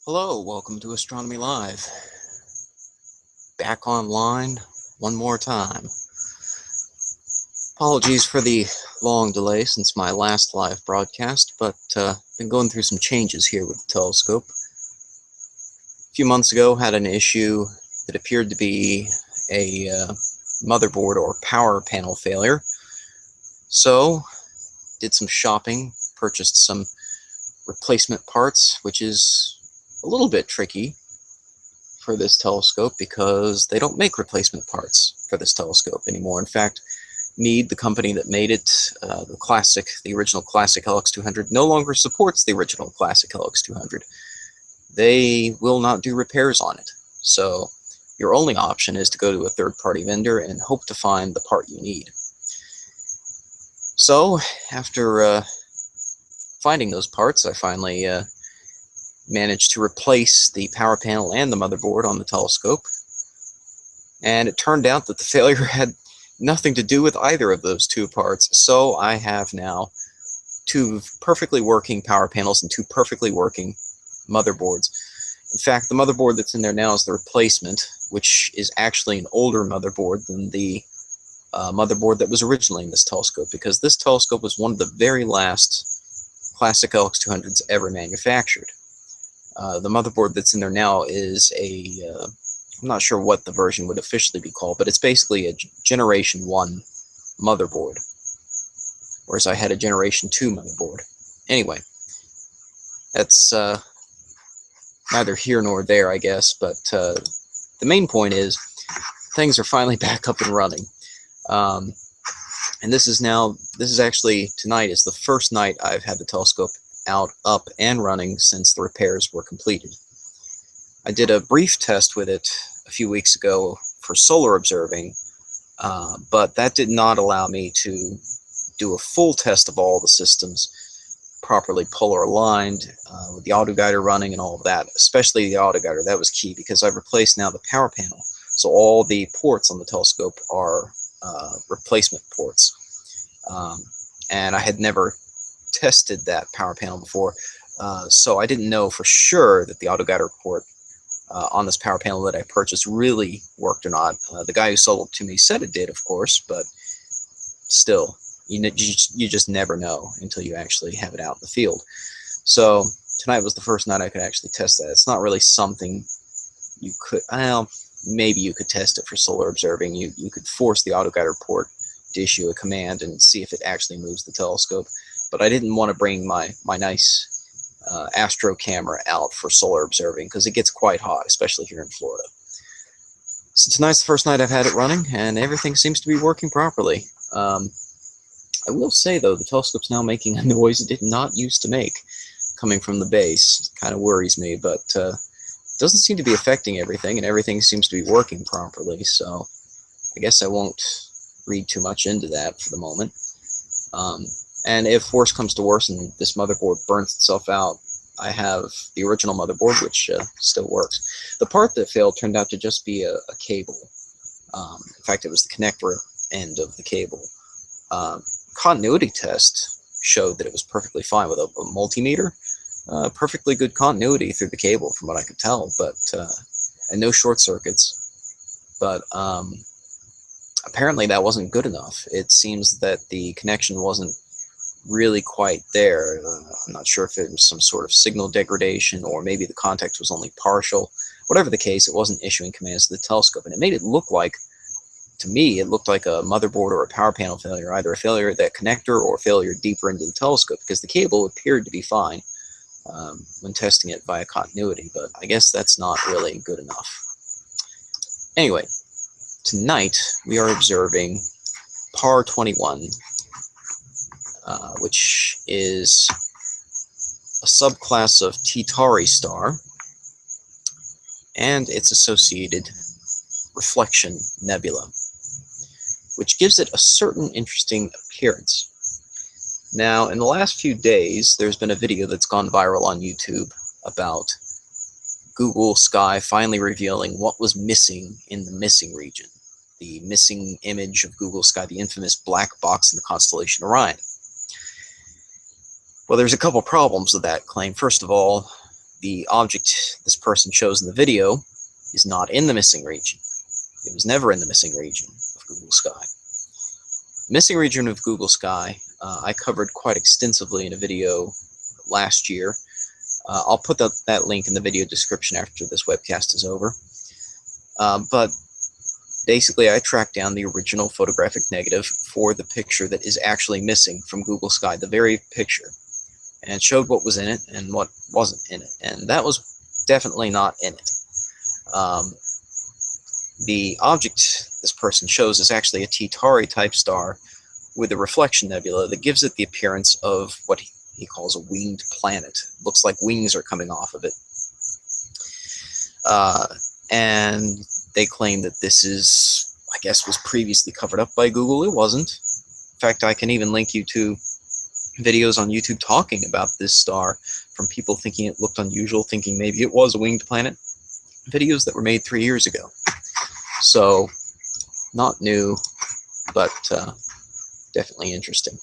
Hello, welcome to Astronomy Live. Back online one more time. Apologies for the long delay since my last live broadcast, but been going through some changes here with the telescope. A few months ago, had an issue that appeared to be a motherboard or power panel failure. So, did some shopping, purchased some replacement parts, which is a little bit tricky for this telescope because they don't make replacement parts for this telescope anymore. In fact, Meade, the company that made it, the original classic LX200, no longer supports the original classic LX200. They will not do repairs on it. So your only option is to go to a third-party vendor and hope to find the part you need. So after finding those parts, I finally managed to replace the power panel and the motherboard on the telescope, and it turned out that the failure had nothing to do with either of those two parts. So I have now two perfectly working power panels and two perfectly working motherboards. In fact, the motherboard that's in there now is the replacement, which is actually an older motherboard than the motherboard that was originally in this telescope, because this telescope was one of the very last classic LX200s ever manufactured. The motherboard that's in there now is I'm not sure what the version would officially be called, but it's basically a Generation 1 motherboard, whereas I had a Generation 2 motherboard. Anyway, that's neither here nor there, I guess, but the main point is things are finally back up and running. And this is actually, tonight is the first night I've had the telescope up and running since the repairs were completed. I did a brief test with it a few weeks ago for solar observing, but that did not allow me to do a full test of all the systems properly polar aligned with the autoguider running and all of that, especially the autoguider. That was key because I've replaced now the power panel, so all the ports on the telescope are replacement ports, and I had never tested that power panel before, so I didn't know for sure that the autoguider port on this power panel that I purchased really worked or not. The guy who sold it to me said it did, of course, but still, you just never know until you actually have it out in the field. So tonight was the first night I could actually test that. It's not really something you could, well, maybe you could test it for solar observing. You could force the autoguider port to issue a command and see if it actually moves the telescope. But I didn't want to bring my nice astro camera out for solar observing because it gets quite hot, especially here in Florida. So tonight's the first night I've had it running, and everything seems to be working properly. I will say, though, the telescope's now making a noise it did not used to make coming from the base. It kind of worries me, but it doesn't seem to be affecting everything, and everything seems to be working properly, so I guess I won't read too much into that for the moment. And if worse comes to worse and this motherboard burns itself out, I have the original motherboard, which still works. The part that failed turned out to just be a cable. In fact, it was the connector end of the cable. Continuity test showed that it was perfectly fine with a multimeter. Perfectly good continuity through the cable from what I could tell, but and no short circuits. But apparently that wasn't good enough. It seems that the connection wasn't really quite there. I'm not sure if it was some sort of signal degradation or maybe the contact was only partial. Whatever the case, it wasn't issuing commands to the telescope, and it made it look like, to me, it looked like a motherboard or a power panel failure, either a failure at that connector or a failure deeper into the telescope, because the cable appeared to be fine when testing it via continuity, but I guess that's not really good enough. Anyway, tonight we are observing Par 21, which is a subclass of T-Tauri star and its associated reflection nebula, which gives it a certain interesting appearance. Now, in the last few days, there's been a video that's gone viral on YouTube about Google Sky finally revealing what was missing in the missing region, the missing image of Google Sky, the infamous black box in the constellation Orion. Well, there's a couple problems with that claim. First of all, the object this person shows in the video is not in the missing region. It was never in the missing region of Google Sky. Missing region of Google Sky, I covered quite extensively in a video last year. I'll put that link in the video description after this webcast is over. But basically, I tracked down the original photographic negative for the picture that is actually missing from Google Sky, the very picture, and showed what was in it and what wasn't in it. And that was definitely not in it. The object this person shows is actually a T-Tauri type star with a reflection nebula that gives it the appearance of what he calls a winged planet. Looks like wings are coming off of it. And they claim that this is, I guess, was previously covered up by Google. It wasn't. In fact, I can even link you to videos on YouTube talking about this star from people thinking it looked unusual, thinking maybe it was a winged planet. Videos that were made 3 years ago. So, not new, but definitely interesting.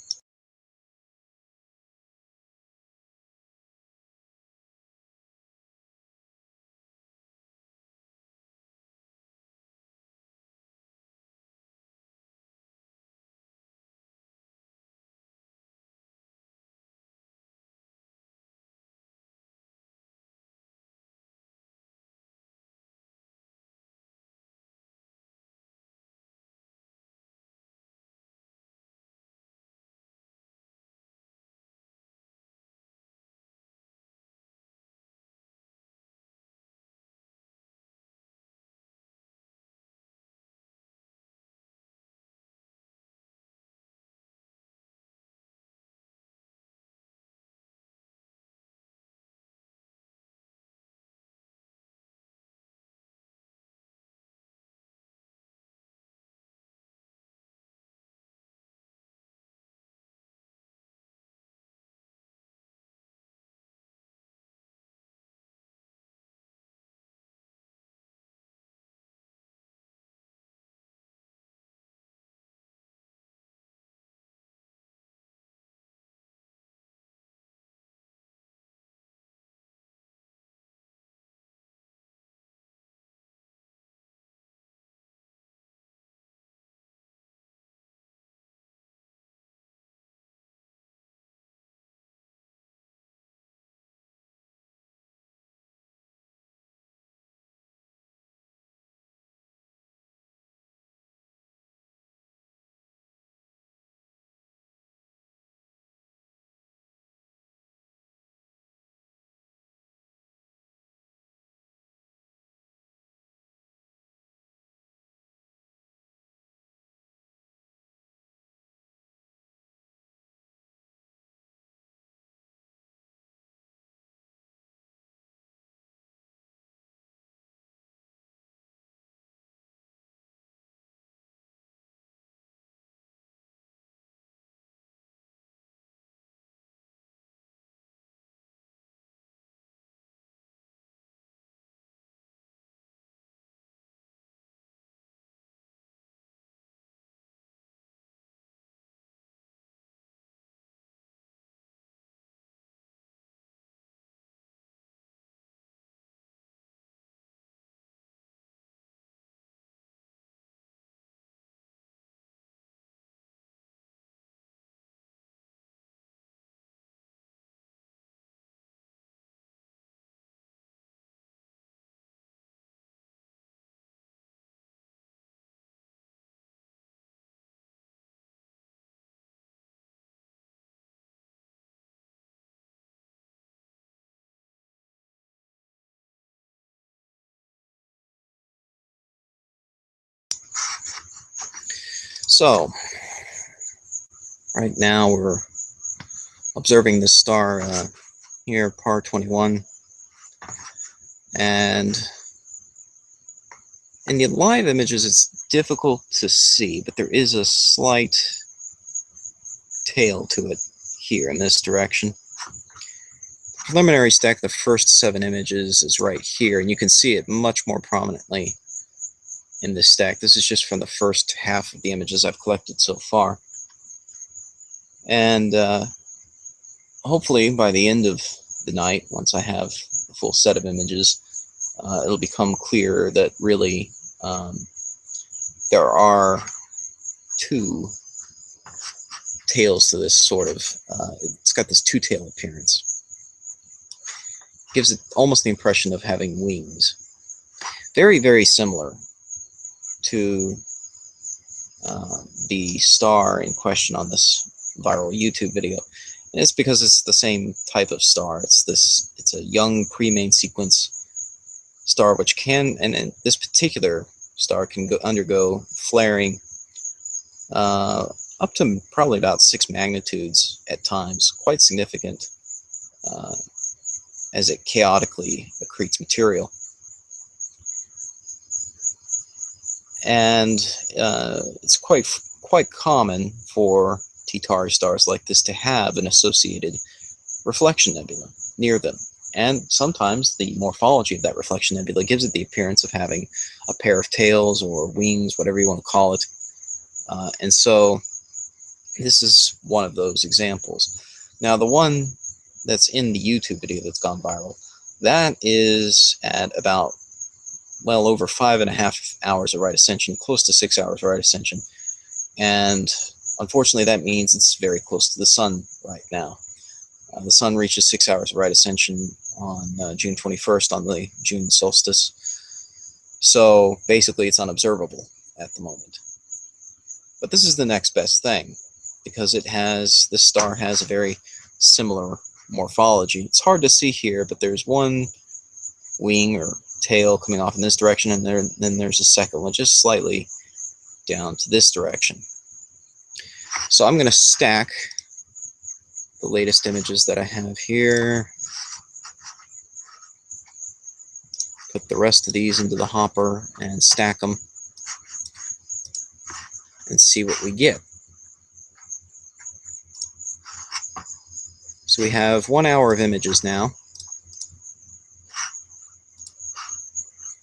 So, right now we're observing this star here, Par 21, and in the live images it's difficult to see, but there is a slight tail to it here in this direction. Preliminary stack, the first 7 images is right here, and you can see it much more prominently in this stack. This is just from the first half of the images I've collected so far. And hopefully by the end of the night, once I have the full set of images, it'll become clear that really there are two tails to this sort of, it's got this two-tail appearance. Gives it almost the impression of having wings. Very, very similar to the star in question on this viral YouTube video. And it's because it's the same type of star. It's a young pre-main sequence star, which can, and this particular star can undergo flaring up to probably about 6 magnitudes at times, quite significant, as it chaotically accretes material. And it's quite common for T-Tauri stars like this to have an associated reflection nebula near them. And sometimes the morphology of that reflection nebula gives it the appearance of having a pair of tails or wings, whatever you want to call it. And so this is one of those examples. Now, the one that's in the YouTube video that's gone viral, that is at about, well, over 5.5 hours of right ascension, close to 6 hours of right ascension. And unfortunately, that means it's very close to the sun right now. The sun reaches 6 hours of right ascension on June 21st, on the June solstice. So basically, it's unobservable at the moment. But this is the next best thing, because this star has a very similar morphology. It's hard to see here, but there's one wing or tail coming off in this direction, and then there's a second one just slightly down to this direction. So I'm going to stack the latest images that I have here, put the rest of these into the hopper and stack them and see what we get. So we have 1 hour of images now.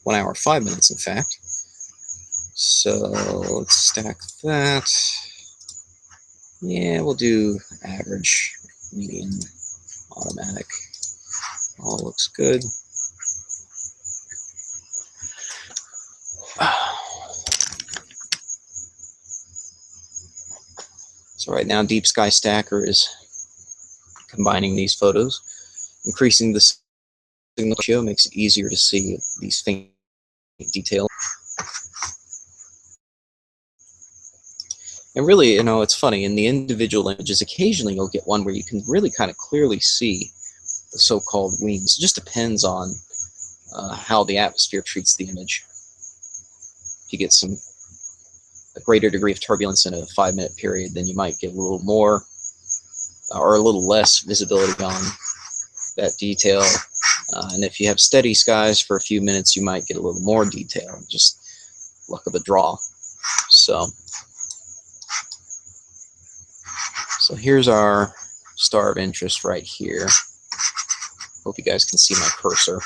1 hour, 5 minutes, in fact. So let's stack that. Yeah, we'll do average, median, automatic. All looks good. So right now, Deep Sky Stacker is combining these photos. Increasing the signal ratio makes it easier to see these faint details. And really, you know, it's funny, in the individual images, occasionally you'll get one where you can really kind of clearly see the so-called wings. It just depends on how the atmosphere treats the image. If you get a greater degree of turbulence in a 5-minute period, then you might get a little more or a little less visibility on that detail. And if you have steady skies for a few minutes, you might get a little more detail. Just luck of the draw. So here's our star of interest right here. Hope you guys can see my cursor.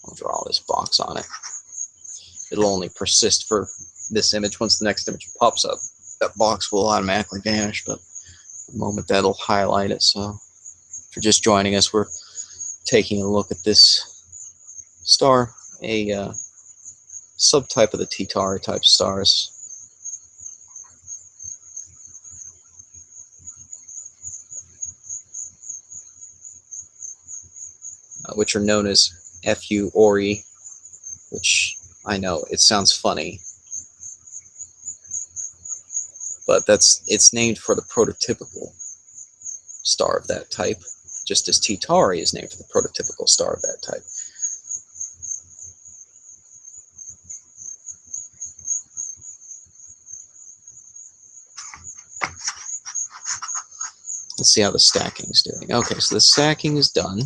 I'll draw this box on it. It'll only persist for this image. Once the next image pops up, that box will automatically vanish, but the moment that'll highlight it. So if you're just joining us, we're taking a look at this star, a subtype of the T-Tauri type stars. Which are known as FU Ori, which I know it sounds funny, but it's named for the prototypical star of that type, just as T-Tauri is named for the prototypical star of that type. Let's see how the stacking is doing. Okay, so the stacking is done.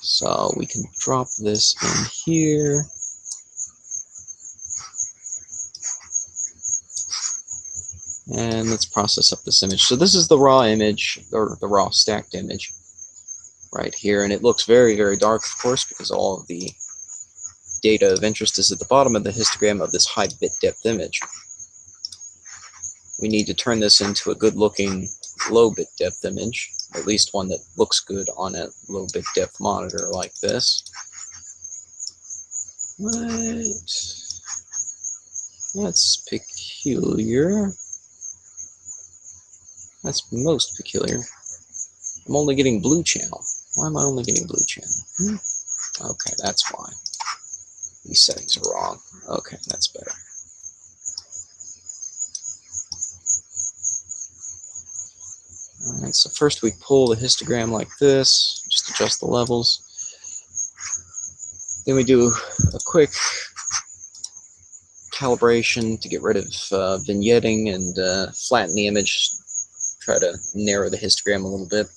So we can drop this in here. And let's process up this image. So this is the raw image, or the raw stacked image right here. And it looks very, very dark, of course, because all of the data of interest is at the bottom of the histogram of this high bit depth image. We need to turn this into a good looking low bit depth image, or at least one that looks good on a low bit depth monitor like this. Right. That's peculiar. That's most peculiar. I'm only getting blue channel. Why am I only getting blue channel? Okay, that's why. These settings are wrong. Okay, that's better. Alright, so first we pull the histogram like this, just adjust the levels. Then we do a quick calibration to get rid of vignetting and flatten the image, try to narrow the histogram a little bit.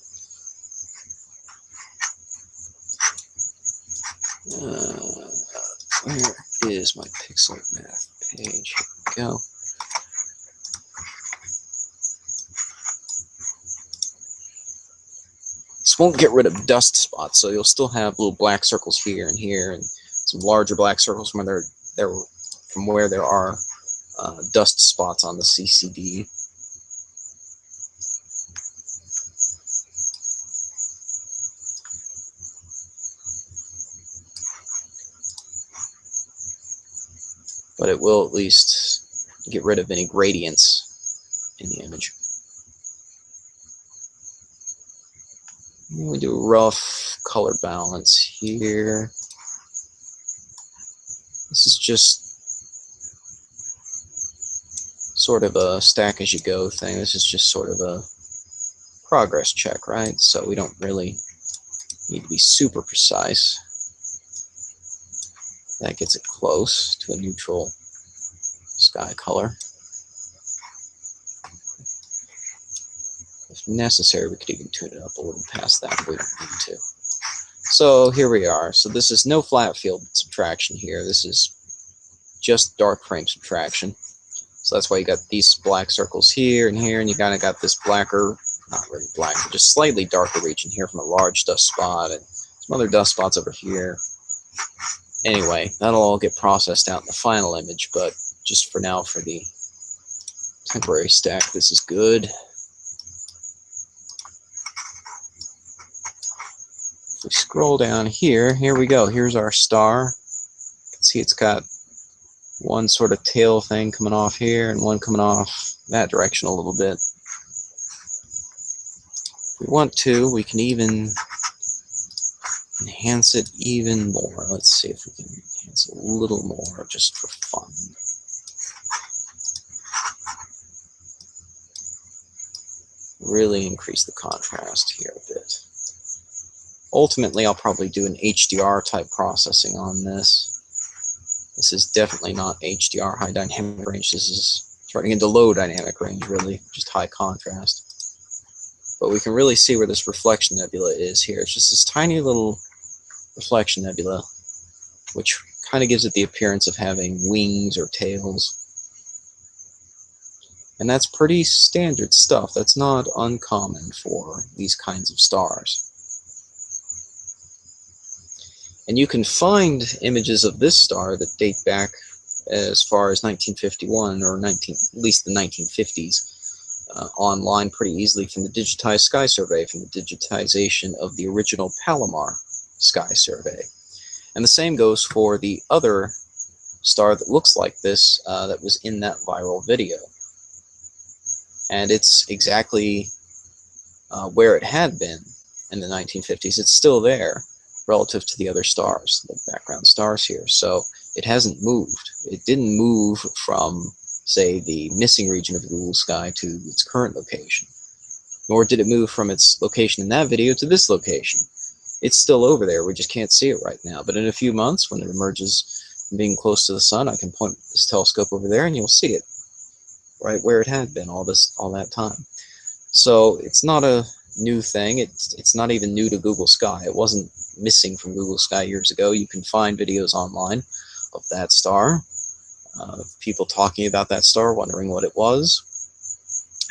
Where is my pixel math page? Here we go. This won't get rid of dust spots, so you'll still have little black circles here and here, and some larger black circles from where there are dust spots on the CCD. But it will at least get rid of any gradients in the image. And we do a rough color balance here. This is just sort of a stack as you go thing. This is just sort of a progress check, right? So we don't really need to be super precise. That gets it close to a neutral sky color. If necessary, we could even tune it up a little past that if we don't need to. So here we are. So this is no flat field subtraction here. This is just dark frame subtraction. So that's why you got these black circles here and here, and you kind of got this blacker, not really black, but just slightly darker region here from a large dust spot, and some other dust spots over here. Anyway, that'll all get processed out in the final image, but just for now, for the temporary stack, this is good. If we scroll down here, here we go. Here's our star. You can see it's got one sort of tail thing coming off here and one coming off that direction a little bit. If we want to, we can even enhance it even more. Let's see if we can enhance it a little more just for fun. Really increase the contrast here a bit. Ultimately, I'll probably do an HDR type processing on this. This is definitely not HDR, high dynamic range. This is turning into low dynamic range, really, just high contrast. But we can really see where this reflection nebula is here. It's just this tiny little reflection nebula, which kind of gives it the appearance of having wings or tails. And that's pretty standard stuff. That's not uncommon for these kinds of stars. And you can find images of this star that date back as far as 1951 or at least the 1950s online pretty easily from the digitized sky survey, from the digitization of the original Palomar sky survey. And the same goes for the other star that looks like this that was in that viral video. And it's exactly where it had been in the 1950s. It's still there relative to the other stars, the background stars here. So it hasn't moved. It didn't move from, say, the missing region of the Google sky to its current location. Nor did it move from its location in that video to this location. It's still over there. We just can't see it right now. But in a few months, when it emerges from being close to the sun, I can point this telescope over there and you'll see it right where it had been all that time. So it's not a new thing. It's not even new to Google Sky. It wasn't missing from Google Sky years ago. You can find videos online of that star, people talking about that star, wondering what it was.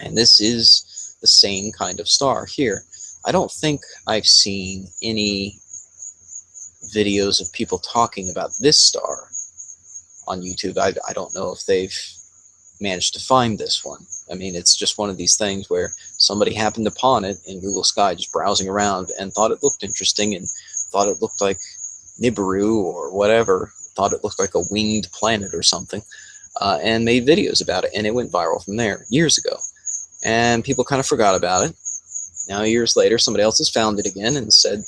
And this is the same kind of star here. I don't think I've seen any videos of people talking about this star on YouTube. I don't know if they've managed to find this one. I mean, it's just one of these things where somebody happened upon it in Google Sky, just browsing around, and thought it looked interesting, and thought it looked like Nibiru or whatever, thought it looked like a winged planet or something, and made videos about it, and it went viral from there years ago. And people kind of forgot about it. Now, years later, somebody else has found it again and said,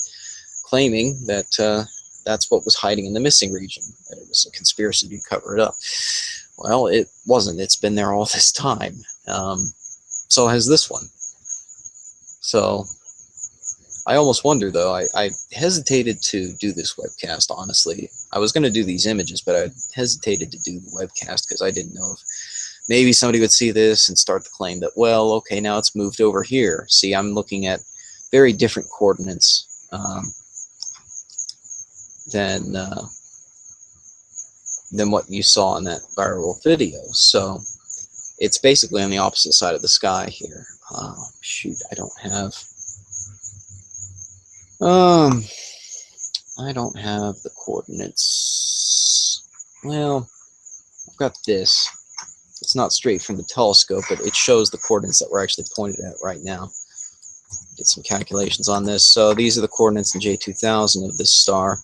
claiming that that's what was hiding in the missing region, that it was a conspiracy to cover it up. Well, it wasn't. It's been there all this time. So has this one. So I almost wonder, though, I hesitated to do this webcast, honestly. I was going to do these images, but I hesitated to do the webcast because I didn't know if maybe somebody would see this and start to claim that, well, okay, now it's moved over here. See, I'm looking at very different coordinates than what you saw in that viral video. So it's basically on the opposite side of the sky here. Shoot, I don't have the coordinates. Well, I've got this. It's not straight from the telescope, but it shows the coordinates that we're actually pointed at right now. Did some calculations on this. So these are the coordinates in J2000 of this star.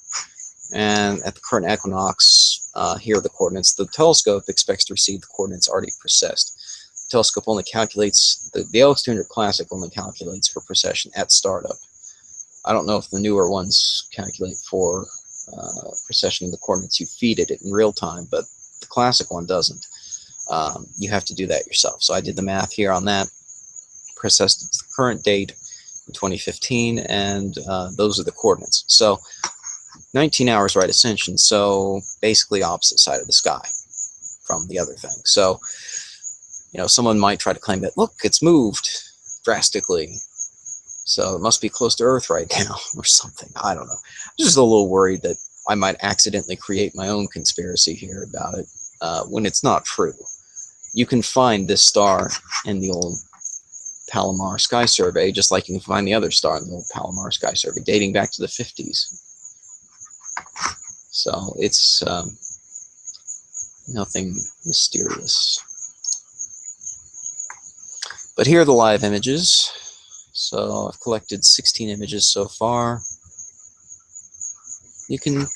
And at the current equinox, here are the coordinates. The telescope expects to receive the coordinates already precessed. The telescope only calculates, the LX200 Classic only calculates for precession at startup. I don't know if the newer ones calculate for precession of the coordinates you feed it in real time, but the Classic one doesn't. You have to do that yourself. So I did the math here on that, precessed it to the current date in 2015, and those are the coordinates. So 19 hours right ascension, so basically opposite side of the sky from the other thing. So, you know, someone might try to claim that, look, it's moved drastically, so it must be close to Earth right now or something. I don't know. I'm just a little worried that I might accidentally create my own conspiracy here about it when it's not true. You can find this star in the old Palomar Sky Survey, just like you can find the other star in the old Palomar Sky Survey, dating back to the 50s. So it's nothing mysterious. But here are the live images. So I've collected 16 images so far. You can,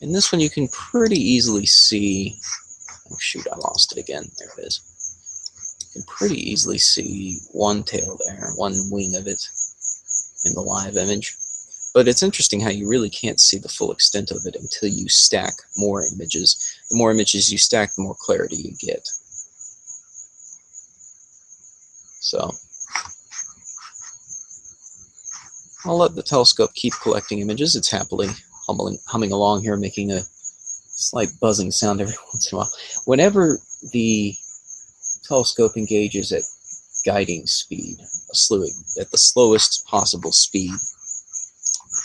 in this one, you can pretty easily see, oh shoot, I lost it again. There it is. You can pretty easily see one tail there, one wing of it in the live image. But it's interesting how you really can't see the full extent of it until you stack more images. The more images you stack, the more clarity you get. So I'll let the telescope keep collecting images. It's happily humming along here, making a slight buzzing sound every once in a while. Whenever the telescope engages at guiding speed, at the slowest possible speed,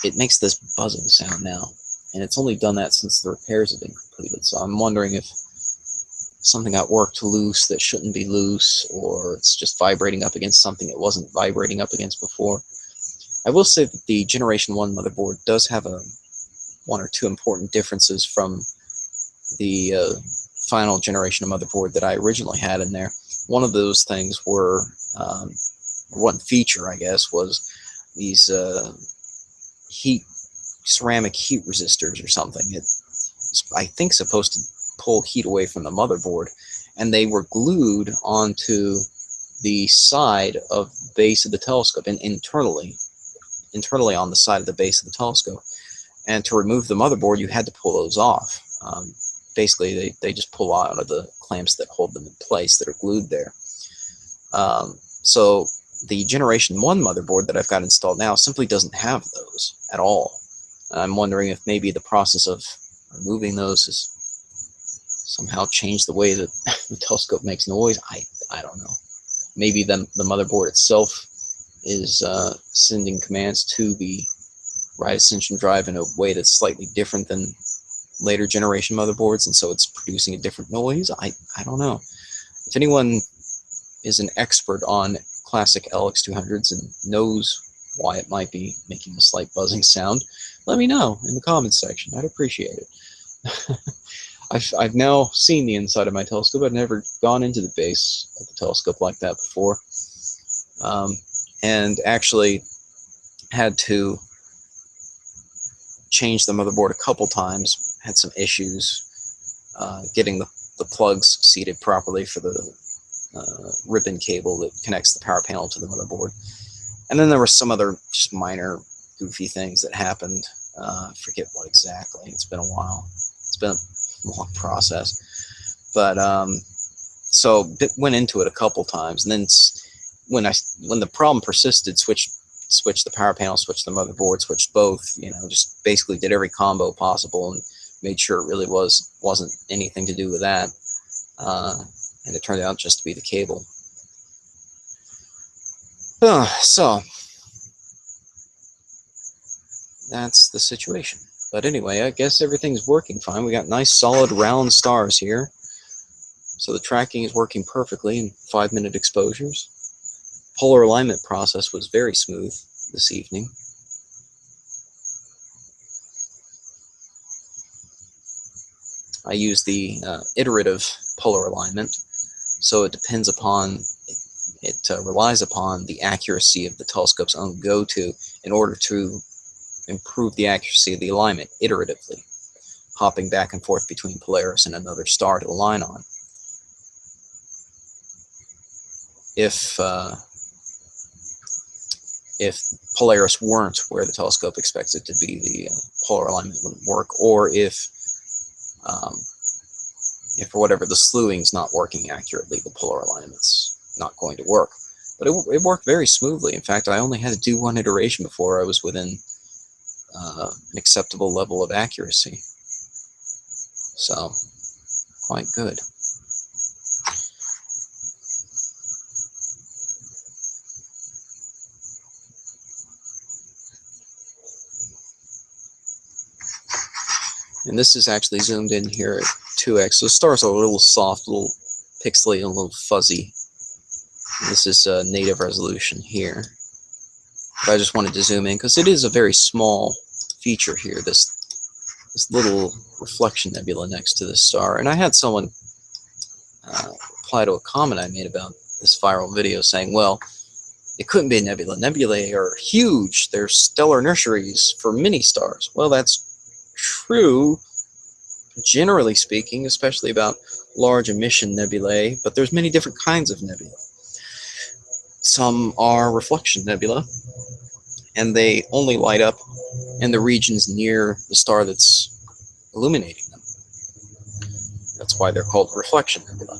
it makes this buzzing sound now, and it's only done that since the repairs have been completed. So I'm wondering if something got worked loose that shouldn't be loose, or it's just vibrating up against something it wasn't vibrating up against before. I will say that the Generation 1 motherboard does have one or two important differences from the final generation of motherboard that I originally had in there. One of those things were, one feature, I guess, was these ceramic heat resistors or something. It's, I think, supposed to pull heat away from the motherboard, and they were glued onto the side of the base of the telescope, and internally on the side of the base of the telescope. And to remove the motherboard, you had to pull those off. Basically, they just pull out of the clamps that hold them in place that are glued there. So the Generation 1 motherboard that I've got installed now simply doesn't have those at all. I'm wondering if maybe the process of removing those has somehow changed the way that the telescope makes noise. I don't know. Maybe the motherboard itself is sending commands to the right ascension drive in a way that's slightly different than later generation motherboards, and so it's producing a different noise. I don't know. If anyone is an expert on classic LX200s and knows why it might be making a slight buzzing sound, let me know in the comments section. I'd appreciate it. I've now seen the inside of my telescope. I've never gone into the base of the telescope like that before, and actually had to change the motherboard a couple times. Had some issues getting the plugs seated properly for the ribbon cable that connects the power panel to the motherboard. And then there were some other just minor goofy things that happened. I forget what exactly. It's been a while. It's been a long process. But so went into it a couple times, and then when the problem persisted, switched the power panel, switched the motherboard, switched both. You know, just basically did every combo possible and made sure it really wasn't anything to do with that. And it turned out just to be the cable. So that's the situation. But anyway, I guess everything's working fine. We got nice solid round stars here. So the tracking is working perfectly in 5-minute exposures. Polar alignment process was very smooth this evening. I use the iterative polar alignment, so it depends upon, it relies upon the accuracy of the telescope's own go-to in order to improve the accuracy of the alignment iteratively, hopping back and forth between Polaris and another star to align on. If Polaris weren't where the telescope expects it to be, the polar alignment wouldn't work, or if for whatever the slewing's not working accurately, the polar alignment's not going to work. But it worked very smoothly. In fact, I only had to do one iteration before I was within an acceptable level of accuracy. So, quite good. And this is actually zoomed in here at 2x. So the stars are a little soft, a little pixely, and a little fuzzy. And this is native resolution here. But I just wanted to zoom in because it is a very small feature here, this little reflection nebula next to this star. And I had someone reply to a comment I made about this viral video saying, well, it couldn't be a nebula. Nebulae are huge. They're stellar nurseries for many stars. Well, that's true, generally speaking, especially about large emission nebulae, but there's many different kinds of nebula. Some are reflection nebula, and they only light up in the regions near the star that's illuminating them. That's why they're called reflection nebula.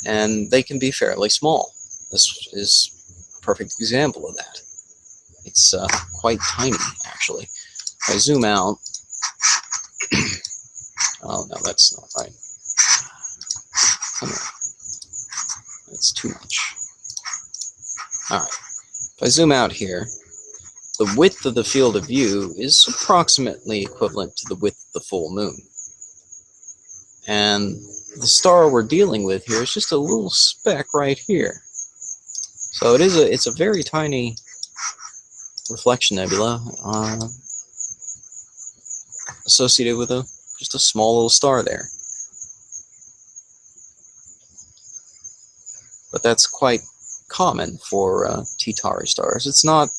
And they can be fairly small. This is a perfect example of that. It's quite tiny, actually. If I zoom out, oh no, that's not right. Come on. That's too much. Alright, if I zoom out here, the width of the field of view is approximately equivalent to the width of the full moon. And the star we're dealing with here is just a little speck right here. So it's a very tiny reflection nebula associated with just a small little star there. But that's quite common for T-Tauri stars. It's not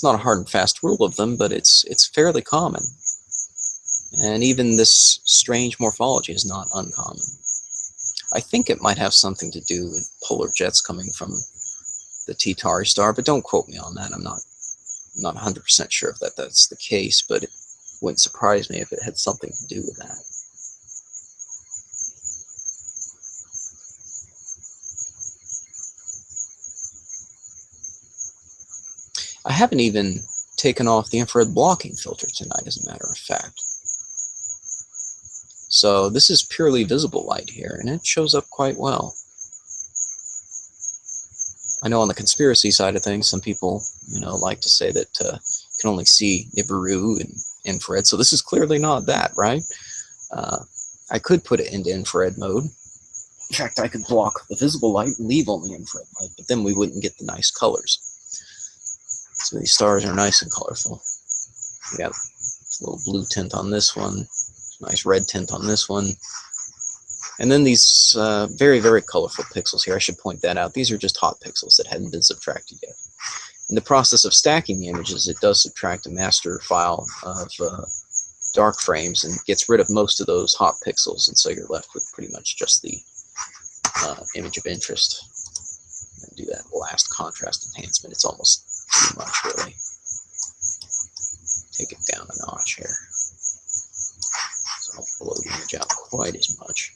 a hard and fast rule of them, but it's fairly common. And even this strange morphology is not uncommon. I think it might have something to do with polar jets coming from the T-Tauri star, but don't quote me on that. I'm not 100% sure if that's the case, but it wouldn't surprise me if it had something to do with that. I haven't even taken off the infrared blocking filter tonight, as a matter of fact. So this is purely visible light here, and it shows up quite well. I know on the conspiracy side of things, some people, like to say that you can only see Nibiru and infrared, so this is clearly not that, right? I could put it into infrared mode. In fact, I could block the visible light and leave only infrared light, but then we wouldn't get the nice colors. So these stars are nice and colorful. We got little blue tint on this one, nice red tint on this one. And then these very, very colorful pixels here. I should point that out. These are just hot pixels that hadn't been subtracted yet. In the process of stacking the images, it does subtract a master file of dark frames and gets rid of most of those hot pixels, and so you're left with pretty much just the image of interest. And do that last contrast enhancement. It's almost too much, really. Take it down a notch here. So I'll blow the image out quite as much.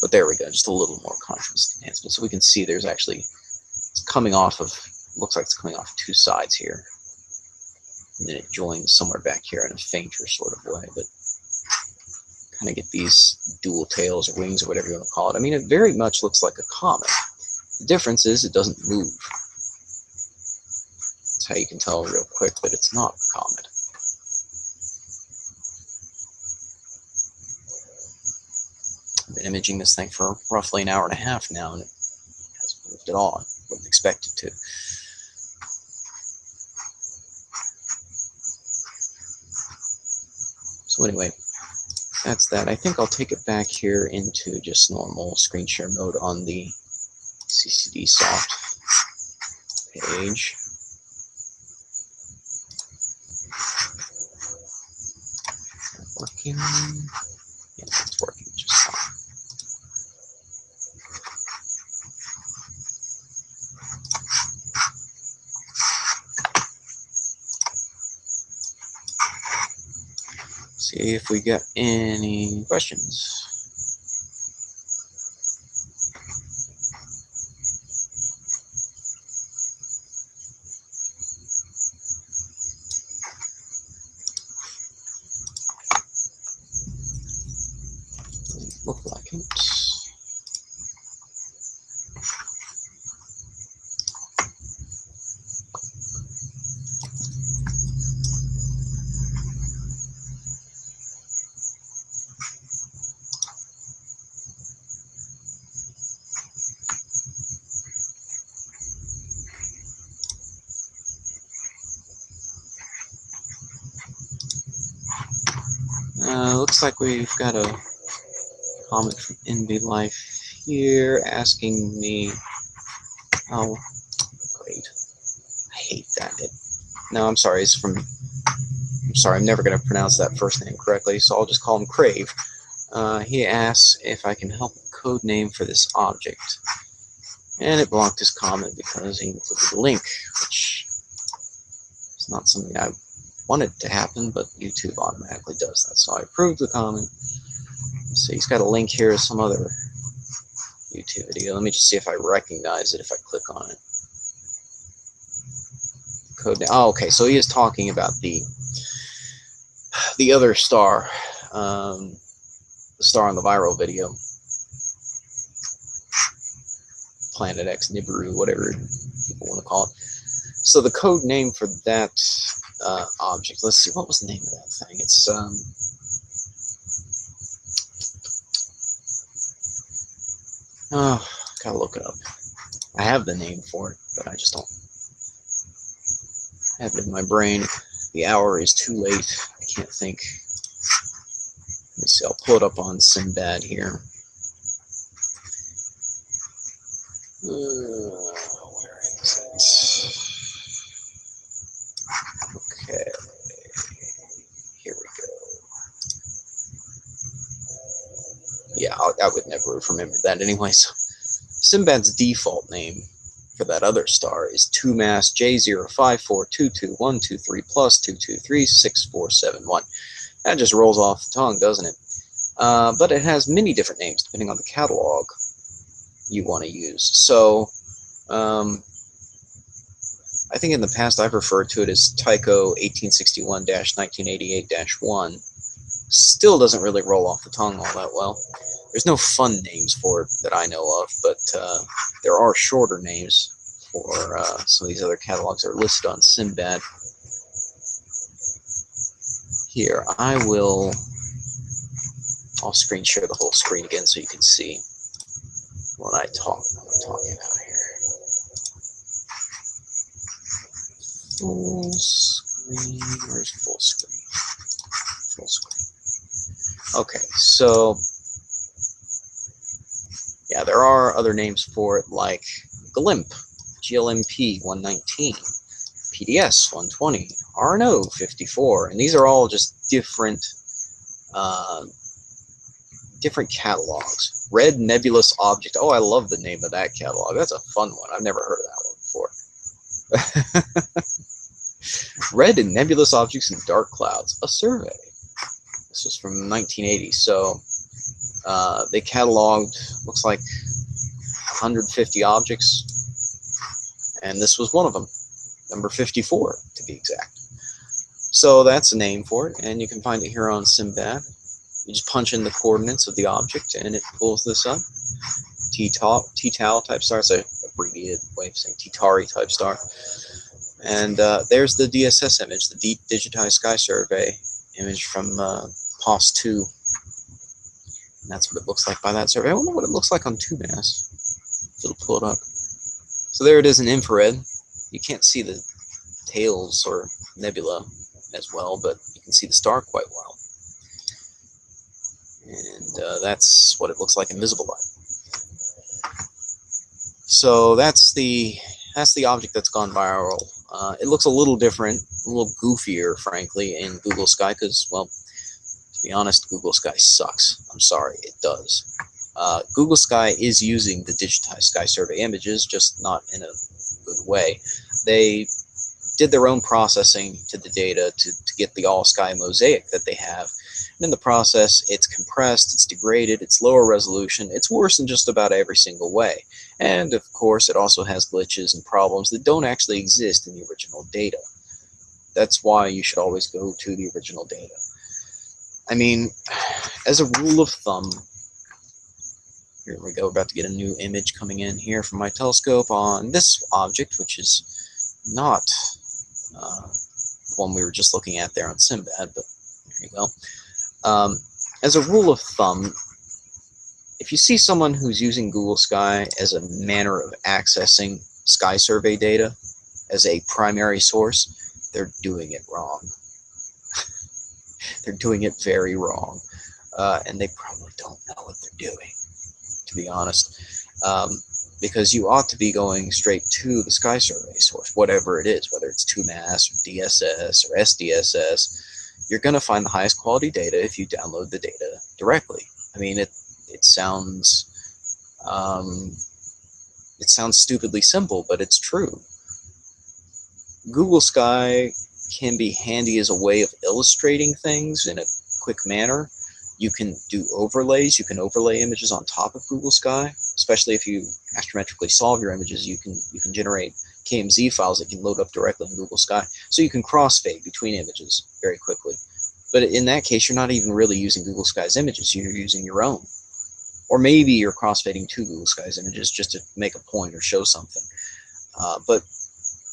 But there we go, just a little more contrast enhancement. So we can see there's actually, it's coming off of, looks like it's coming off two sides here. And then it joins somewhere back here in a fainter sort of way, but kind of get these dual tails or wings or whatever you want to call it. I mean, it very much looks like a comet. The difference is it doesn't move. That's how you can tell real quick that it's not a comet. I've been imaging this thing for roughly an hour and a half now, and it hasn't moved at all. I wouldn't expect it to. So anyway, that's that. I think I'll take it back here into just normal screen share mode on the CCD soft page. Working? Yeah, it's working just fine. See if we got any questions. Look like it. Looks like we've got a comment from Envy Life here asking me, oh, great. I hate that. No, I'm sorry. It's from, I'm sorry, I'm never going to pronounce that first name correctly, so I'll just call him Crave. He asks if I can help a code name for this object. And it blocked his comment because he included a link, which is not something I wanted to happen, but YouTube automatically does that. So I approved the comment. So he's got a link here to some other YouTube video. Let me just see if I recognize it if I click on it. Code name. Oh, okay. So he is talking about the other star, the star in the viral video, Planet X Nibiru, whatever people want to call it. So the code name for that object. Let's see. What was the name of that thing? It's oh, gotta look it up. I have the name for it, but I just don't have it in my brain. The hour is too late. I can't think. Let me see. I'll pull it up on Sinbad here. Where is it? Okay. Here we go. Yeah, I would never have remembered that anyway. So Sinbad's default name for that other star is 2MASS J05422123 plus 2236471. That just rolls off the tongue, doesn't it? But it has many different names depending on the catalog you want to use. So I think in the past I've referred to it as Tycho 1861-1988-1. Still doesn't really roll off the tongue all that well. There's no fun names for it that I know of, but there are shorter names for some of these other catalogs that are listed on Sinbad. Here, I'll screen share the whole screen again so you can see what I'm talking about here. Full screen, where's full screen? Okay, so yeah, there are other names for it like GLIMP, GLMP 119, PDS 120, RNO 54, and these are all just uh, different catalogs. Red Nebulous Object. Oh, I love the name of that catalog. That's a fun one. I've never heard of that one before. Red and Nebulous Objects in Dark Clouds, a survey. This was from 1980. So they cataloged, looks like 150 objects, and this was one of them, number 54 to be exact. So that's a name for it, and you can find it here on Simbad. You just punch in the coordinates of the object, and it pulls this up. T-Tau type star. It's an abbreviated way of saying T-Tauri type star. And there's the DSS image, the Deep Digitized Sky Survey image from POS2. And that's what it looks like by that survey. I wonder what it looks like on 2MASS. It'll pull it up. So there it is in infrared. You can't see the tails or nebula as well, but you can see the star quite well. And that's what it looks like in visible light. So that's the object that's gone viral. It looks a little different, a little goofier, frankly, in Google Sky because, well, to be honest, Google Sky sucks. I'm sorry, it does. Google Sky is using the digitized sky survey images, just not in a good way. They did their own processing to the data to get the all-sky mosaic that they have. And in the process, it's compressed, it's degraded, it's lower resolution, it's worse in just about every single way. And of course, it also has glitches and problems that don't actually exist in the original data. That's why you should always go to the original data. I mean, as a rule of thumb, here we go, we're about to get a new image coming in here from my telescope on this object, which is not the one we were just looking at there on Simbad, but there you go. As a rule of thumb, if you see someone who's using Google Sky as a manner of accessing sky survey data as a primary source, they're doing it wrong. They're doing it very wrong. And they probably don't know what they're doing, to be honest. Because you ought to be going straight to the sky survey source, whatever it is, whether it's 2MASS or DSS or SDSS. You're going to find the highest quality data if you download the data directly. I mean, it sounds stupidly simple, but it's true. Google Sky can be handy as a way of illustrating things in a quick manner. You can do overlays. You can overlay images on top of Google Sky, especially if you astrometrically solve your images. You can generate KMZ files that can load up directly in Google Sky, so you can crossfade between images very quickly. But in that case, you're not even really using Google Sky's images. You're using your own. Or maybe you're crossfading to Google Sky's images just to make a point or show something. But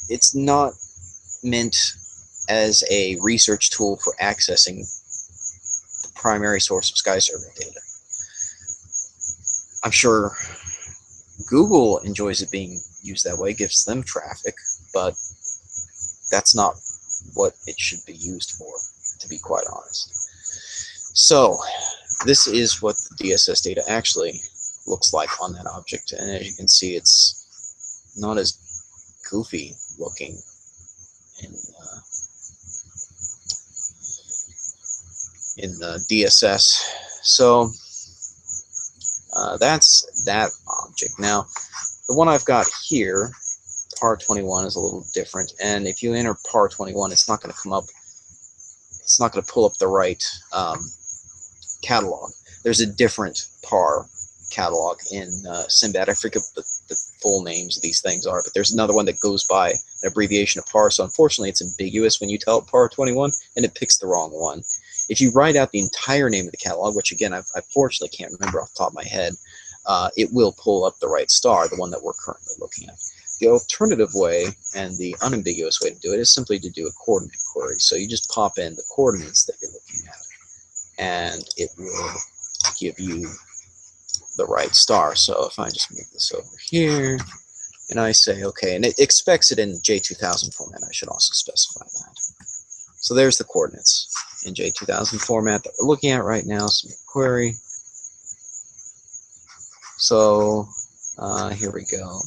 it's not meant as a research tool for accessing the primary source of sky survey data. I'm sure Google enjoys it being used that way, gives them traffic, but that's not what it should be used for, to be quite honest. So this is what the DSS data actually looks like on that object, and as you can see, it's not as goofy looking in DSS. So that's that object. Now, the one I've got here, PAR21, is a little different, and if you enter PAR21, it's not going to come up. It's not going to pull up the right catalog. There's a different PAR catalog in Simbad. I forget what the full names of these things are, but there's another one that goes by an abbreviation of PAR, so unfortunately it's ambiguous when you tell it PAR21, and it picks the wrong one. If you write out the entire name of the catalog, which again I fortunately can't remember off the top of my head, it will pull up the right star, the one that we're currently looking at. The alternative way and the unambiguous way to do it is simply to do a coordinate query. So you just pop in the coordinates that you're looking at, and it will give you the right star. So if I just move this over here, and I say, okay, and it expects it in J2000 format, I should also specify that. So there's the coordinates. NJ 2000 format that we're looking at right now. Some query. So here we go.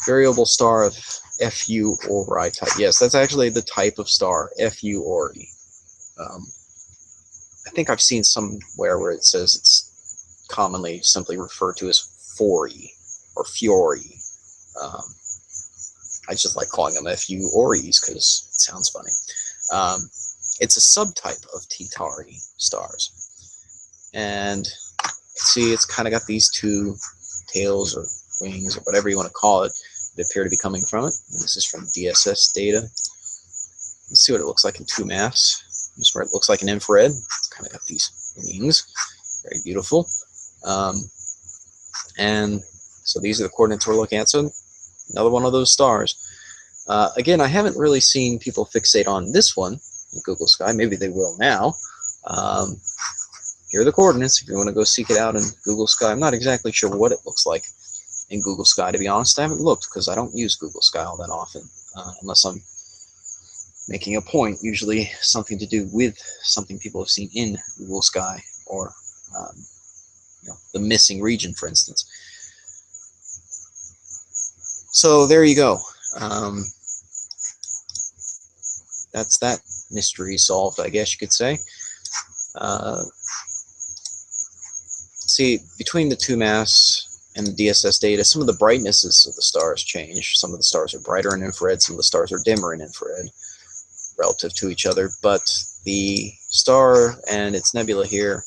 Variable star of FU or I type. Yes, that's actually the type of star, FU or E. I think I've seen somewhere where it says it's commonly simply referred to as Fori or Fiori. I just like calling them FU or E's because it sounds funny. It's a subtype of T-Tauri stars. And see, it's kind of got these two tails or wings or whatever you want to call it that appear to be coming from it. And this is from DSS data. Let's see what it looks like in 2MAS. Here's where it looks like an infrared. It's kind of got these wings. Very beautiful. And so these are the coordinates we're looking at. So another one of those stars. Again, I haven't really seen people fixate on this one in Google Sky. Maybe they will now. Here are the coordinates if you want to go seek it out in Google Sky. I'm not exactly sure what it looks like in Google Sky, to be honest. I haven't looked because I don't use Google Sky all that often, unless I'm making a point, usually something to do with something people have seen in Google Sky, or the missing region, for instance. So there you go. That's that mystery solved, I guess you could say. See, between the 2MAS and the DSS data, some of the brightnesses of the stars change. Some of the stars are brighter in infrared, some of the stars are dimmer in infrared relative to each other, but the star and its nebula here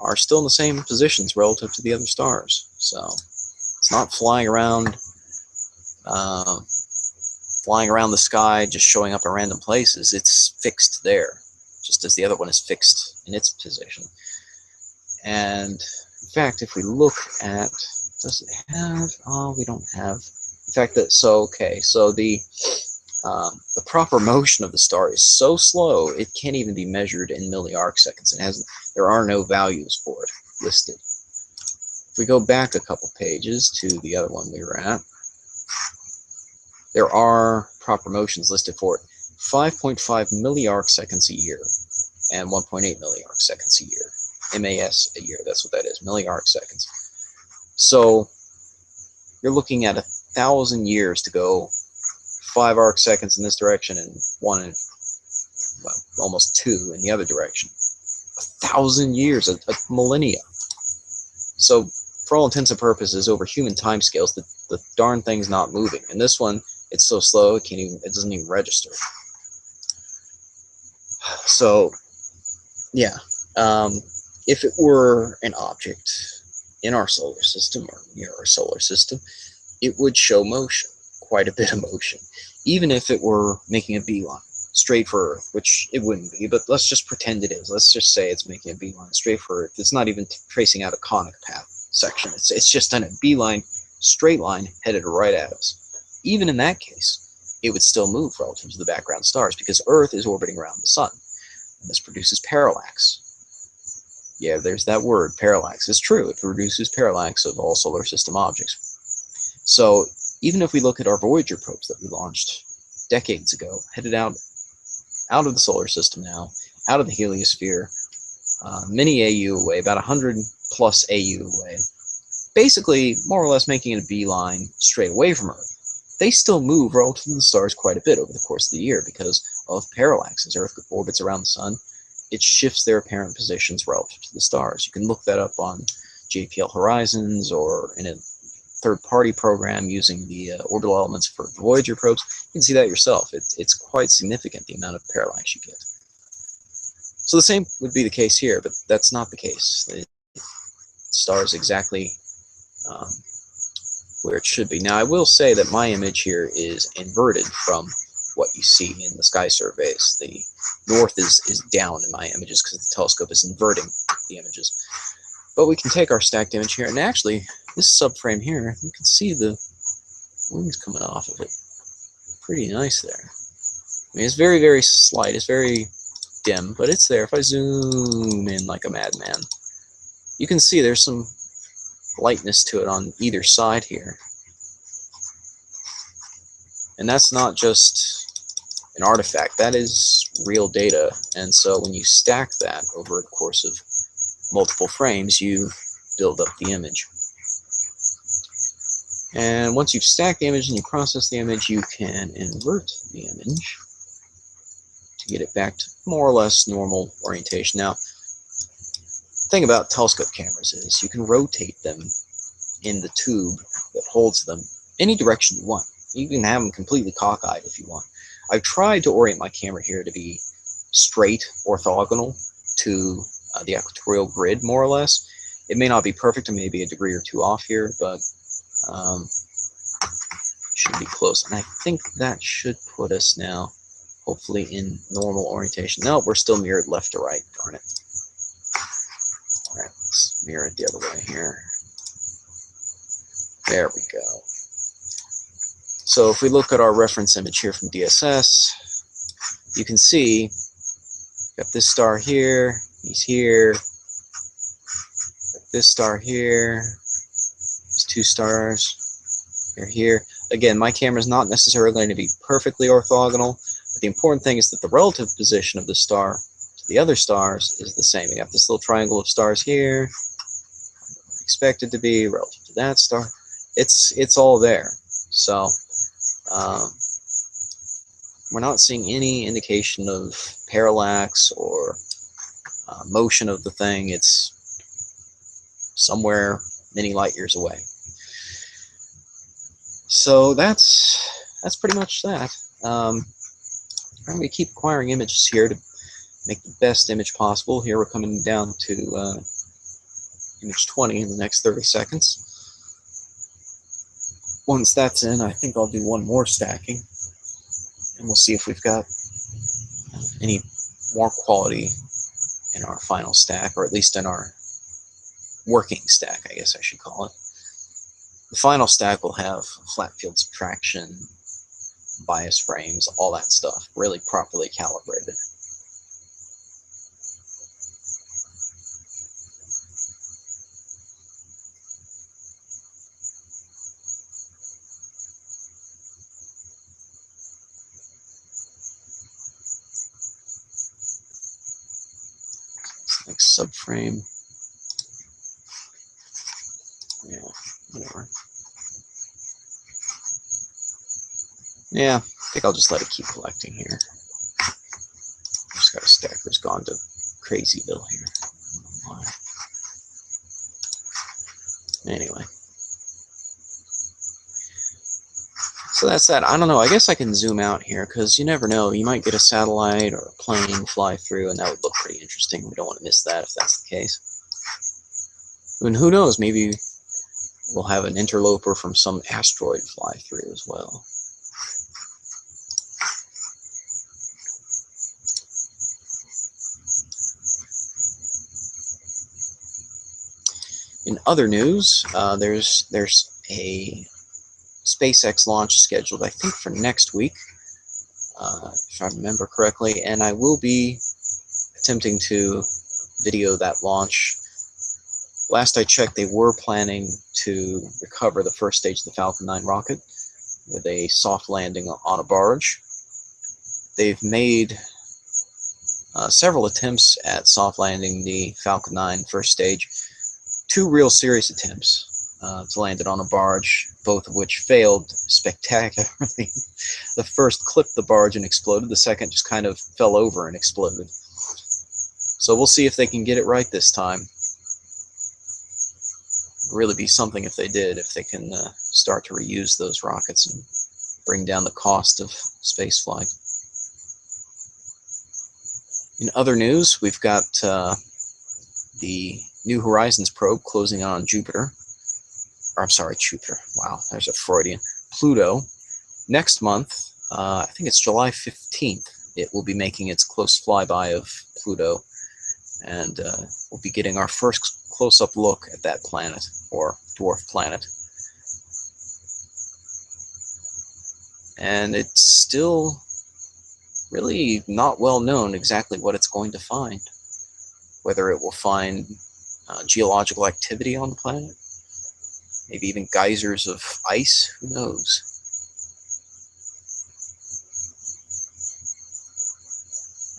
are still in the same positions relative to the other stars. So it's not flying around the sky, just showing up in random places. It's fixed there, just as the other one is fixed in its position. And in fact, if we look at, does it have, oh, we don't have, in fact, so the proper motion of the star is so slow, it can't even be measured in milliarcseconds. There are no values for it listed. If we go back a couple pages to the other one we were at, there are proper motions listed for it. 5.5 milliarcseconds a year and 1.8 milliarcseconds a year. MAS a year, that's what that is, milliarcseconds. So you're looking at 1,000 years to go 5 arcseconds in this direction and 1 and almost 2 in the other direction. 1,000 years, a millennia. So for all intents and purposes, over human timescales, the darn thing's not moving. And this one, it's so slow it doesn't even register. So yeah, if it were an object in our solar system or near our solar system, it would show motion, quite a bit of motion, even if it were making a beeline straight for Earth, which it wouldn't be, but let's just pretend it is. Let's just say it's making a beeline straight for Earth. It's not even tracing out a conic path section. It's just on a beeline, straight line headed right at us. Even in that case, it would still move relative to the background stars because Earth is orbiting around the sun. And this produces parallax. Yeah, there's that word, parallax. It's true, it produces parallax of all solar system objects. So even if we look at our Voyager probes that we launched decades ago, headed out of the solar system now, out of the heliosphere, many AU away, about 100 plus AU away, basically more or less making a beeline straight away from Earth. They still move relative to the stars quite a bit over the course of the year because of parallax. As Earth orbits around the sun, it shifts their apparent positions relative to the stars. You can look that up on JPL Horizons or in a third-party program using the orbital elements for Voyager probes. You can see that yourself. It's quite significant, the amount of parallax you get. So the same would be the case here, but that's not the case. The star is exactly where it should be. Now, I will say that my image here is inverted from what you see in the sky surveys. The north is down in my images because the telescope is inverting the images. But we can take our stacked image here, and actually, this subframe here, you can see the wings coming off of it. Pretty nice there. I mean, it's very, very slight. It's very dim, but it's there. If I zoom in like a madman, you can see there's some lightness to it on either side here. And that's not just an artifact, that is real data. And so when you stack that over the course of multiple frames, you build up the image. And once you've stacked the image and you process the image, you can invert the image to get it back to more or less normal orientation. Now, the thing about telescope cameras is you can rotate them in the tube that holds them any direction you want. You can have them completely cockeyed if you want. I've tried to orient my camera here to be straight, orthogonal to the equatorial grid, more or less. It may not be perfect, and maybe a degree or two off here, but should be close. And I think that should put us now, hopefully, in normal orientation. No, we're still mirrored left to right, darn it. All right, let's mirror it the other way here. There we go. So if we look at our reference image here from DSS, you can see got this star here, he's here, got this star here, these two stars, they're here. Again, my camera is not necessarily going to be perfectly orthogonal, but the important thing is that the relative position of the star to the other stars is the same. We got this little triangle of stars here, expected to be relative to that star. It's all there. So we're not seeing any indication of parallax or motion of the thing. It's somewhere many light years away. So that's pretty much that. I'm going to keep acquiring images here to make the best image possible. Here we're coming down to image 20 in the next 30 seconds. Once that's in, I think I'll do one more stacking, and we'll see if we've got any more quality in our final stack, or at least in our working stack, I guess I should call it. The final stack will have flat field subtraction, bias frames, all that stuff, really properly calibrated. Like subframe. Yeah, whatever. Yeah, I think I'll just let it keep collecting here. Just got a stacker's gone to Crazyville here. Anyway. So that's that. I don't know. I guess I can zoom out here because you never know. You might get a satellite or a plane fly through, and that would look pretty interesting. We don't want to miss that if that's the case. And who knows? Maybe we'll have an interloper from some asteroid fly through as well. In other news, there's a SpaceX launch scheduled, I think, for next week, if I remember correctly, and I will be attempting to video that launch. Last I checked, they were planning to recover the first stage of the Falcon 9 rocket with a soft landing on a barge. They've made several attempts at soft landing the Falcon 9 first stage. 2 real serious attempts to land it on a barge, both of which failed spectacularly. The first clipped the barge and exploded. The second just kind of fell over and exploded. So we'll see if they can get it right this time. It'd really be something if they did, if they can start to reuse those rockets and bring down the cost of spaceflight. In other news, we've got the New Horizons probe closing on Jupiter. Or, I'm sorry, Jupiter. Wow, there's a Freudian. Pluto. Next month, I think it's July 15th, it will be making its close flyby of Pluto. And we'll be getting our first close-up look at that planet, or dwarf planet. And it's still really not well known exactly what it's going to find. Whether it will find geological activity on the planet, maybe even geysers of ice, who knows.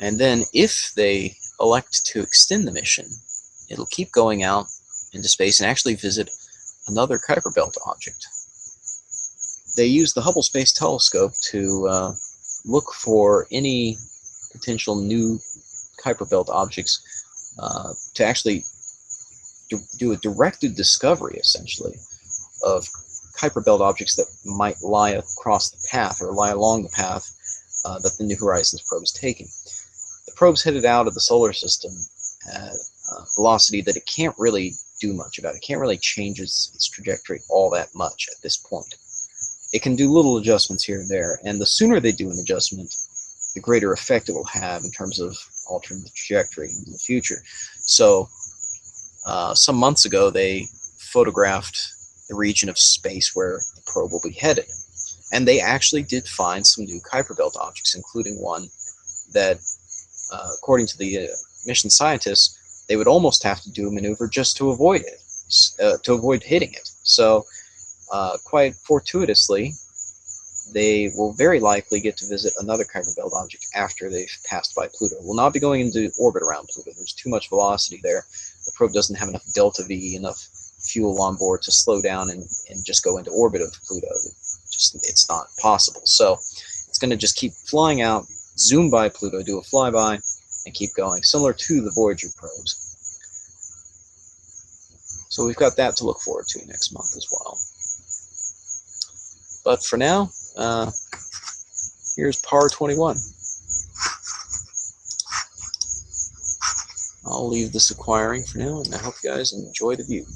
And then if they elect to extend the mission, it'll keep going out into space and actually visit another Kuiper Belt object. They use the Hubble Space Telescope to look for any potential new Kuiper Belt objects, to actually do a directed discovery, essentially, of Kuiper Belt objects that might lie across the path or lie along the path that the New Horizons probe is taking. The probe's headed out of the solar system at a velocity that it can't really do much about. It can't really change its trajectory all that much at this point. It can do little adjustments here and there, and the sooner they do an adjustment, the greater effect it will have in terms of altering the trajectory in the future. So, some months ago, they photographed the region of space where the probe will be headed, and they actually did find some new Kuiper Belt objects, including one that, according to the mission scientists, they would almost have to do a maneuver just to avoid it, to avoid hitting it. So, quite fortuitously, they will very likely get to visit another Kuiper Belt object after they've passed by Pluto. We'll not be going into orbit around Pluto. There's too much velocity there. The probe doesn't have enough delta V, enough fuel on board to slow down and just go into orbit of Pluto. It's not possible. So it's going to just keep flying out, zoom by Pluto, do a flyby, and keep going, similar to the Voyager probes. So we've got that to look forward to next month as well. But for now, here's Par 21. I'll leave this acquiring for now, and I hope you guys enjoy the view.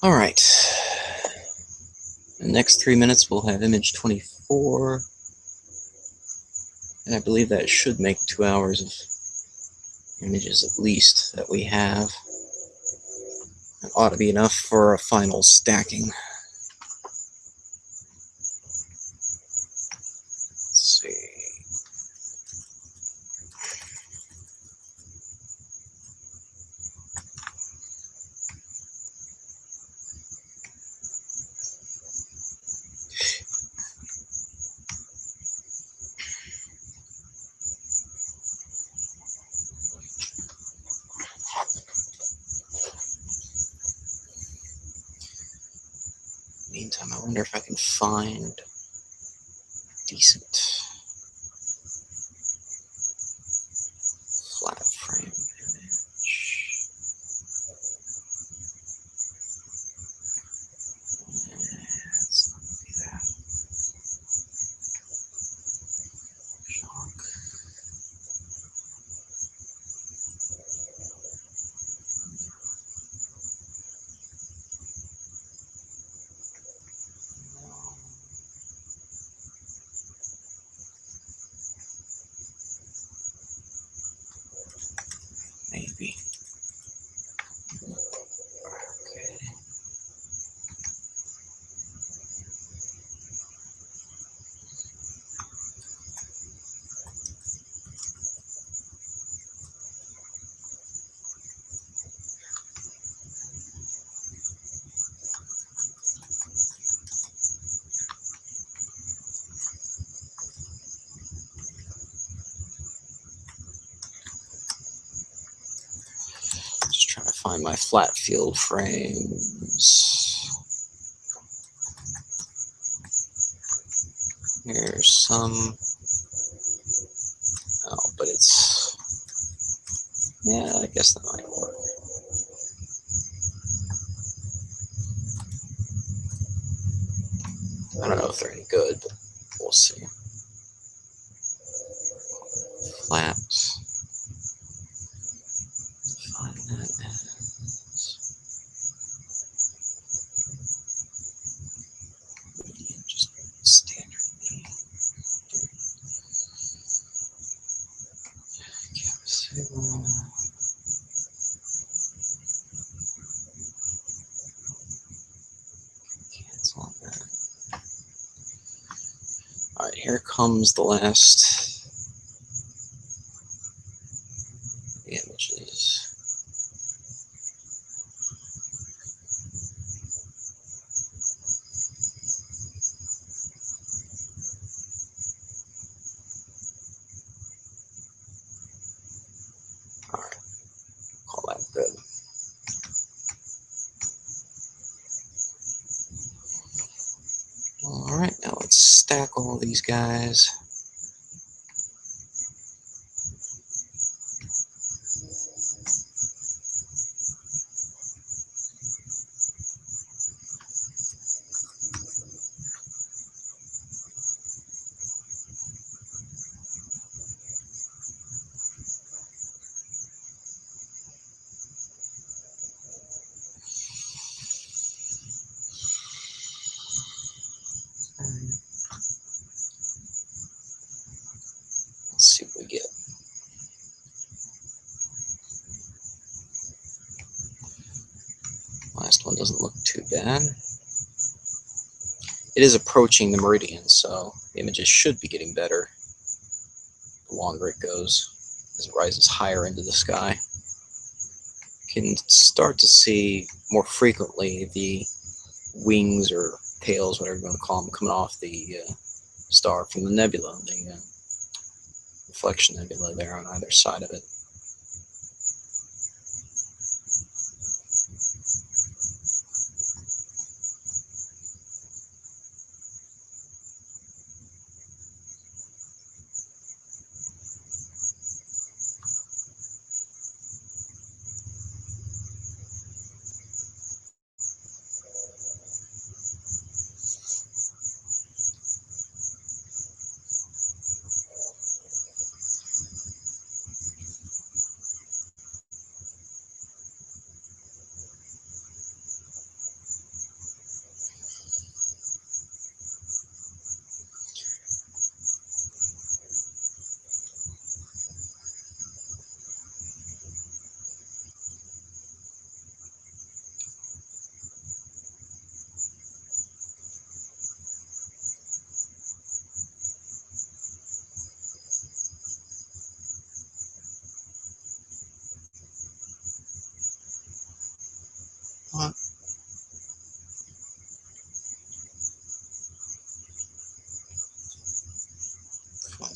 Alright. In the next 3 minutes we'll have image 24. And I believe that should make 2 hours of images at least that we have. That ought to be enough for a final stacking. Let's see. Meantime, I wonder if I can find decent flat frame image. Let's not do that. Shock. No. Maybe. Okay. Just trying to find my flat field frames. Here's some. Oh, but it's... Yeah, I guess that might work. I don't know if they're any good, but we'll see. Flat. Find that as median, just standard median. Cancel on that. Alright, here comes the last images. Alright, call that good. Alright, now let's stack all these guys. Let's see what we get. Last one doesn't look too bad. It is approaching the meridian, so the images should be getting better the longer it goes, as it rises higher into the sky. You can start to see more frequently the wings or tails, whatever you want to call them, coming off the star from the nebula, the reflection nebula there on either side of it.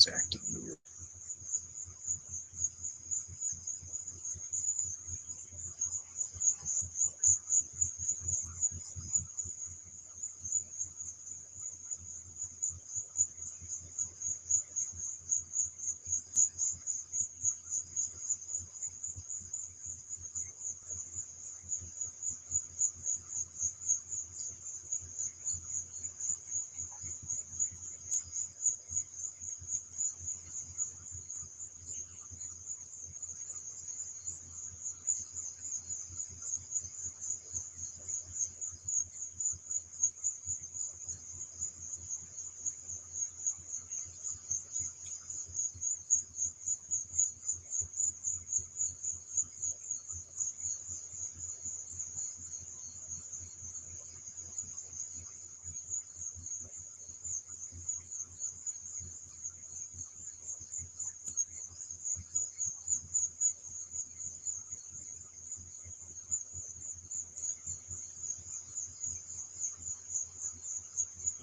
is acting weird.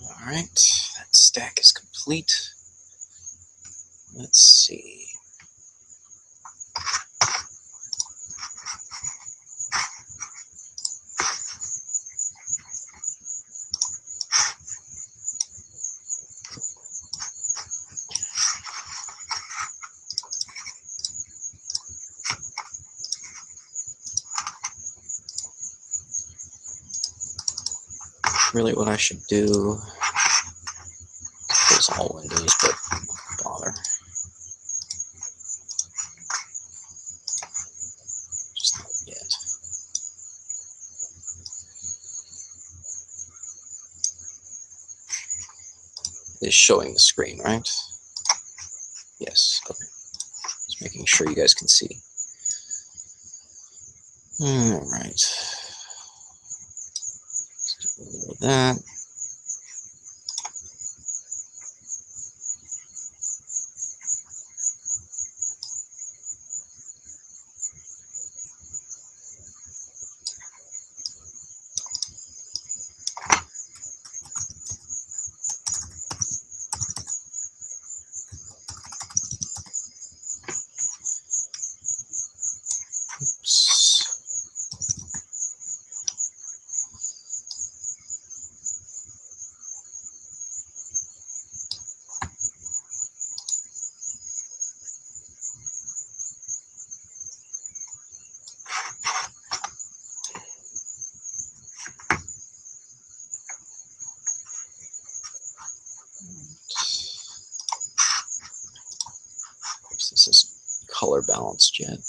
All right, that stack is complete. Let's see. Really what I should do, close all windows, but don't bother. Just not yet. It's showing the screen, right? Yes, okay. Just making sure you guys can see. All right. Let's do a little of that. Oops. Of course, this isn't color balanced yet.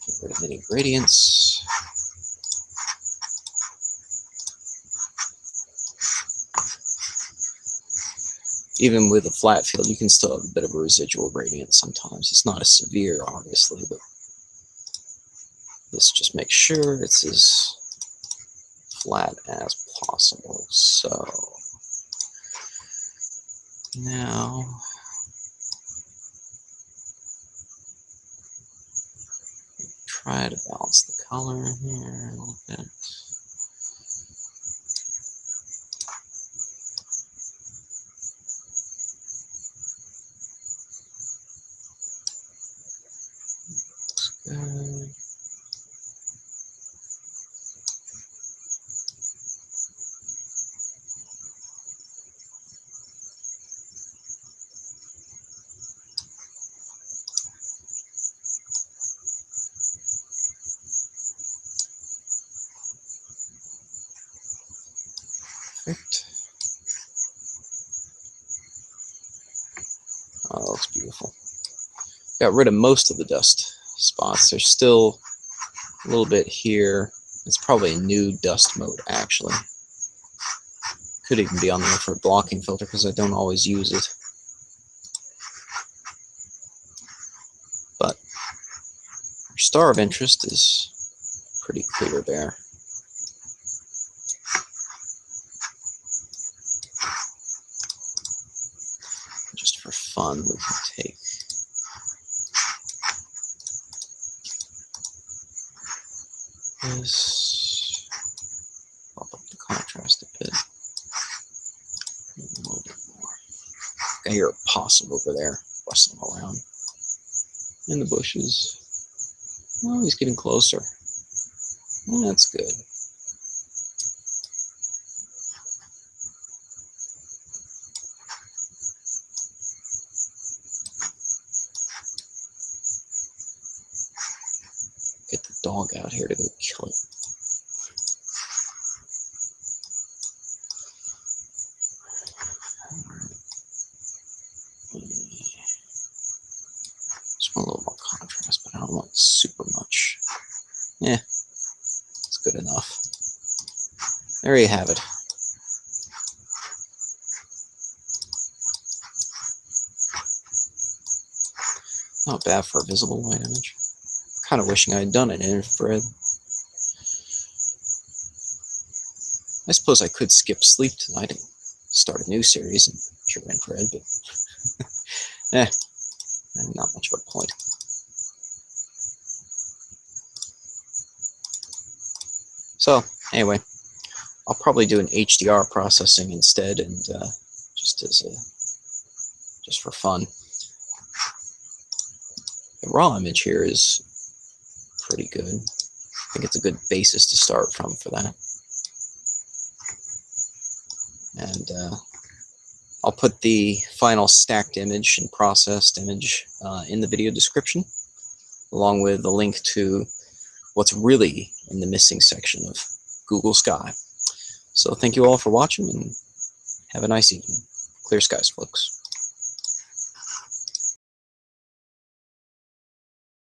Get rid of any gradients. Even with a flat field, you can still have a bit of a residual gradient sometimes. It's not as severe, obviously, but this just makes sure it's as flat as possible. So now try to balance the color here a little bit. Good. Perfect. Oh, that looks beautiful. Got rid of most of the dust spots. There's still a little bit here. It's probably a new dust mode, actually. Could even be on the infrared blocking filter because I don't always use it. But our star of interest is pretty clear there. Just for fun, we can take this, pop up contrast a bit. A little bit more. I hear a possum over there rustling around in the bushes. Oh, he's getting closer. Oh, that's good. Get the dog out here to go kill it. Just want a little more contrast, but I don't want super much. Yeah, it's good enough. There you have it. Not bad for a visible light image. Kind of wishing I had done it in infrared. I suppose I could skip sleep tonight and start a new series in pure infrared, but not much of a point. So anyway, I'll probably do an HDR processing instead, and just for fun. The raw image here is pretty good. I think it's a good basis to start from for that. And I'll put the final stacked image and processed image in the video description, along with a link to what's really in the missing section of Google Sky. So thank you all for watching, and have a nice evening. Clear skies, folks.